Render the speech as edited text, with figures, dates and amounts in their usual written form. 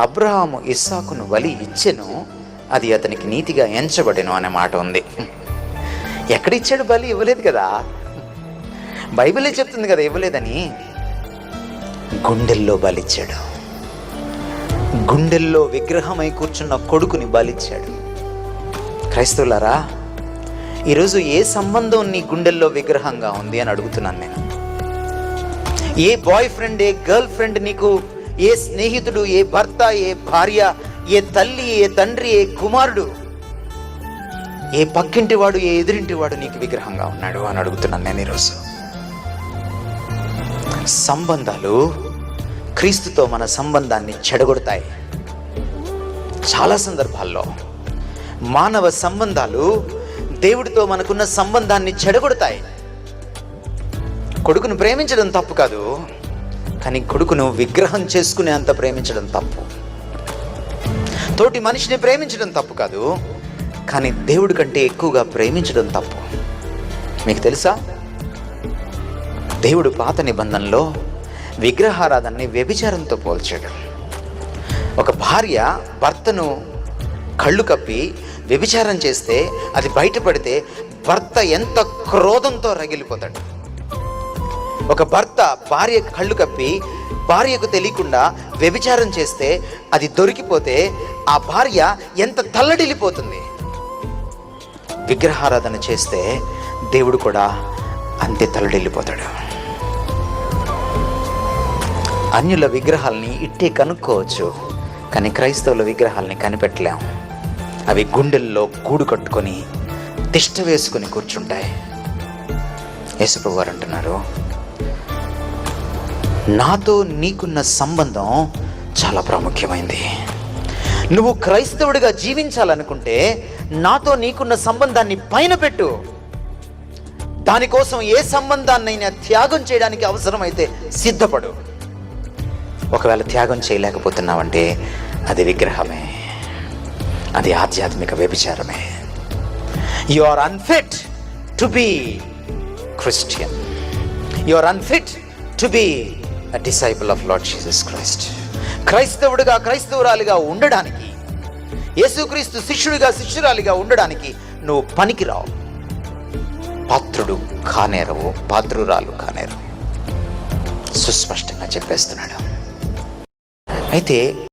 అబ్రహాము ఇస్సాకును బలి ఇచ్చెను, అది అతనికి నీతిగా ఎంచబడెను అనే మాట ఉంది. ఎక్కడిచ్చాడు? బలి ఇవ్వలేదు కదా, బైబిలే చెప్తుంది కదా ఇవ్వలేదని. గుండెల్లో బలిచ్చాడు. గుండెల్లో విగ్రహమై కూర్చున్న కొడుకుని బలిచ్చాడు. క్రైస్తవులారా, ఈరోజు ఏ సంబంధం నీ గుండెల్లో విగ్రహంగా ఉంది అని అడుగుతున్నాను నేను. ఏ బాయ్ ఫ్రెండ్, ఏ గర్ల్ ఫ్రెండ్ నీకు, ఏ స్నేహితుడు, ఏ భర్త, ఏ భార్య, ఏ తల్లి, ఏ తండ్రి, ఏ కుమారుడు, ఏ పక్కింటి వాడు, ఏ ఎదురింటి వాడు నీకు విగ్రహంగా ఉన్నాడు అని అడుగుతున్నాను నేను ఈరోజు. సంబంధాలు క్రీస్తుతో మన సంబంధాన్ని చెడగొడతాయి. చాలా సందర్భాల్లో మానవ సంబంధాలు దేవుడితో మనకున్న సంబంధాన్ని చెడగొడతాయి. కొడుకును ప్రేమించడం తప్పు కాదు, కానీ కొడుకును విగ్రహం చేసుకునే అంత ప్రేమించడం తప్పు. తోటి మనిషిని ప్రేమించడం తప్పు కాదు, కానీ దేవుడి కంటే ఎక్కువగా ప్రేమించడం తప్పు. మీకు తెలుసా, దేవుడు పాత నిబంధనలో విగ్రహారాధనని వ్యభిచారంతో పోల్చాడు. ఒక భార్య భర్తను కళ్ళు కప్పి వ్యభిచారం చేస్తే అది బయటపడితే భర్త ఎంత క్రోధంతో రగిలిపోతాడు. ఒక భర్త భార్య కళ్ళు కప్పి భార్యకు తెలియకుండా వ్యభిచారం చేస్తే అది దొరికిపోతే ఆ భార్య ఎంత తల్లడిల్లిపోతుంది. విగ్రహారాధన చేస్తే దేవుడు కూడా అంతే తల్లడిల్లిపోతాడు. అన్యుల విగ్రహాలని ఇట్టే కనుక్కోవచ్చు, కానీ క్రైస్తవుల విగ్రహాలని కనిపెట్టలేం. అవి గుండెల్లో గూడు కట్టుకొని తిష్ట వేసుకొని కూర్చుంటాయి. యేసుప్రభువు వారు అంటున్నారు, నాతో నీకున్న సంబంధం చాలా ప్రాముఖ్యమైంది. నువ్వు క్రైస్తవుడిగా జీవించాలనుకుంటే నాతో నీకున్న సంబంధాన్ని పైన పెట్టు. దానికోసం ఏ సంబంధాన్నైనా త్యాగం చేయడానికి అవసరమైతే సిద్ధపడు. ఒకవేళ త్యాగం చేయలేకపోతున్నావంటే అది విగ్రహమే, అది ఆధ్యాత్మిక వ్యభిచారమే. You are unfit to be Christian. You are unfit to be a disciple of Lord Jesus Christ. క్రైస్తవుడిగా, క్రైస్తవురాలిగా ఉండడానికి, యేసుక్రీస్తు శిష్యుడిగా, శిష్యురాలిగా ఉండడానికి నువ్వు పనికిరావు. పాత్రుడు కానేరవు, పాత్రురాలు కానేరవు, సుస్పష్టంగా చెప్పేస్తున్నాడు. అయితే